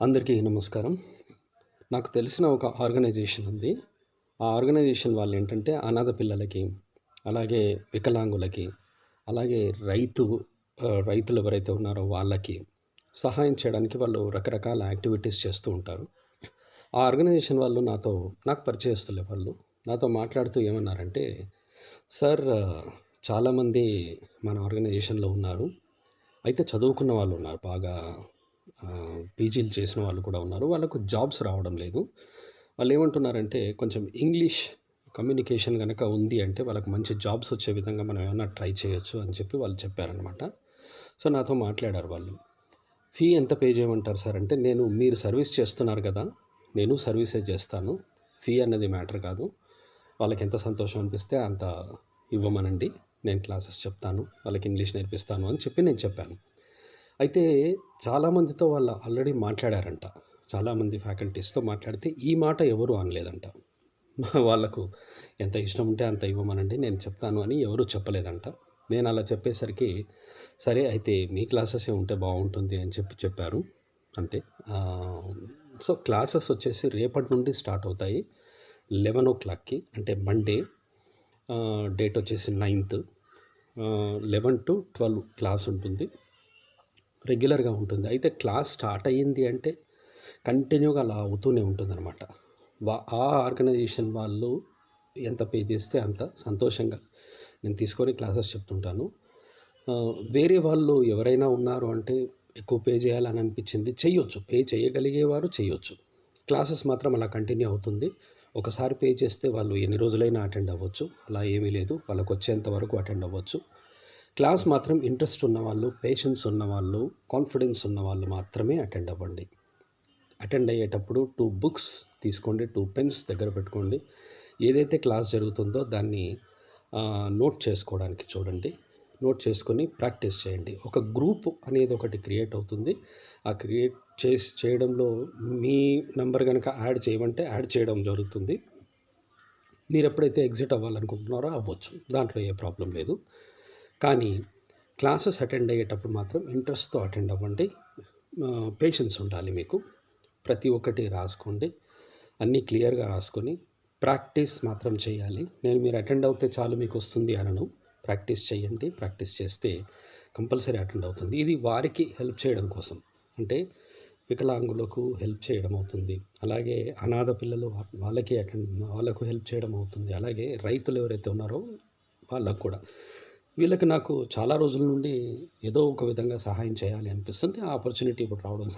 అందరికీ నమస్కారం. నాకు తెలిసిన ఒక ఆర్గనైజేషన్ ఉంది. ఆ ఆర్గనైజేషన్ వాళ్ళు ఏంటంటే అనాథ పిల్లలకి, అలాగే వికలాంగులకి, అలాగే రైతులు ఎవరైతే ఉన్నారో వాళ్ళకి సహాయం చేయడానికి వాళ్ళు రకరకాల యాక్టివిటీస్ చేస్తూ ఉంటారు. ఆ ఆర్గనైజేషన్ వాళ్ళు నాకు పరిచయస్తులే వాళ్ళు. నాతో మాట్లాడుతూ ఏమన్నారంటే, "సార్, చాలామంది మన ఆర్గనైజేషన్‌లో ఉన్నారు. అయితే చదువుకున్న వాళ్ళు ఉన్నారు. బాగా పీజీలు చేసిన వాళ్ళు కూడా ఉన్నారు. వాళ్ళకు జాబ్స్ రావడం లేదు. వాళ్ళేమంటున్నారంటే కొంచెం ఇంగ్లీష్ కమ్యూనికేషన్ గనక ఉంది అంటే వాళ్ళకి మంచి జాబ్స్ వచ్చే విధంగా మనం ఏమన్నా ట్రై చేయొచ్చు" అని చెప్పి వాళ్ళు చెప్పారనమాట. సో, నాతో మాట్లాడారు వాళ్ళు. "ఫీ ఎంత పే చేయమంటారు సార్" అంటే, మీరు సర్వీస్ చేస్తున్నారు కదా! నేను సర్వీసే చేస్తాను. ఫీ అన్నది మ్యాటర్ కాదు. వాళ్ళకి ఎంత సంతోషం అనిపిస్తే అంత ఇవ్వమనండి. నేను క్లాసెస్ చెప్తాను. వాళ్ళకి ఇంగ్లీష్ నేర్పిస్తాను అని చెప్పి నేను చెప్పాను. అయితే చాలామందితో వాళ్ళు ఆల్రెడీ మాట్లాడారంట. చాలామంది ఫ్యాకల్టీస్‌తో మాట్లాడితే ఈ మాట ఎవరు అనలేదంట. వాళ్ళకు ఎంత ఇష్టం ఉంటే అంత ఇవ్వమనండి, నేను చెప్తాను అని ఎవరు చెప్పలేదంట. నేను అలా చెప్పేసరికి, సరే అయితే మీ క్లాసెసే ఉంటే బాగుంటుంది అని చెప్పారు. అంతే. సో, క్లాసెస్ వచ్చేసి రేపటి నుండి స్టార్ట్ అవుతాయి. 11:00కి అంటే మండే. డేట్ వచ్చేసి 9థ్. 11-12 క్లాస్ ఉంటుంది. రెగ్యులర్‌గా ఉంటుంది. అయితే క్లాస్ స్టార్ట్ అయ్యింది అంటే కంటిన్యూగా అలా అవుతూనే ఉంటుందన్నమాట. ఆ ఆర్గనైజేషన్ వాళ్ళు ఎంత పే చేస్తే అంత సంతోషంగా నేను తీసుకొని క్లాసెస్ చెప్తుంటాను. వేరే వాళ్ళు ఎవరైనా ఉన్నారు అంటే ఎక్కువ పే చేయాలని అనిపించింది చెయ్యొచ్చు. పే చేయగలిగేవారు చెయ్యొచ్చు. క్లాసెస్ మాత్రం అలా కంటిన్యూ అవుతుంది. ఒకసారి పే చేస్తే వాళ్ళు ఎన్ని రోజులైనా అటెండ్ అవ్వచ్చు. అలా ఏమీ లేదు. వాళ్ళకొచ్చేంత వరకు అటెండ్ అవ్వచ్చు. క్లాస్ మాత్రం ఇంట్రెస్ట్ ఉన్నవాళ్ళు, పేషెన్స్ ఉన్నవాళ్ళు, కాన్ఫిడెన్స్ ఉన్నవాళ్ళు మాత్రమే అటెండ్ అవ్వండి. అటెండ్ అయ్యేటప్పుడు 2 బుక్స్ తీసుకోండి, 2 పెన్స్ దగ్గర పెట్టుకోండి. ఏదైతే క్లాస్ జరుగుతుందో దాన్ని నోట్ చేసుకోవడానికి చూడండి. నోట్ చేసుకొని ప్రాక్టీస్ చేయండి. ఒక గ్రూప్ అనేది ఒకటి క్రియేట్ అవుతుంది. ఆ క్రియేట్ చేయడంలో మీ నంబర్ కనుక యాడ్ చేయమంటే యాడ్ చేయడం జరుగుతుంది. మీరు ఎప్పుడైతే ఎగ్జిట్ అవ్వాలనుకుంటున్నారో అవ్వచ్చు. దాంట్లో ఏ ప్రాబ్లం లేదు. కానీ క్లాసెస్ అటెండ్ అయ్యేటప్పుడు మాత్రం ఇంట్రెస్ట్తో అటెండ్ అవ్వండి. పేషెన్స్ ఉండాలి మీకు. ప్రతి ఒక్కటి రాసుకోండి. అన్నీ క్లియర్గా రాసుకొని ప్రాక్టీస్ మాత్రం చేయాలి. మీరు అటెండ్ అవుతే చాలు మీకు వస్తుంది అనను. ప్రాక్టీస్ చేయండి. ప్రాక్టీస్ చేస్తే కంపల్సరీ అటెండ్ అవుతుంది. ఇది వారికి హెల్ప్ చేయడం కోసం, అంటే వికలాంగులకు హెల్ప్ చేయడం అవుతుంది. అలాగే అనాథ పిల్లలు వాళ్ళకు హెల్ప్ చేయడం అవుతుంది. అలాగే రైతులు ఎవరైతే ఉన్నారో వాళ్ళకు కూడా. నాకు చాలా రోజుల నుండి ఏదో ఒక విధంగా సహాయం చేయాలి అనిపిస్తుంది. ఆ ఆపర్చునిటీ ఇప్పుడు రావడం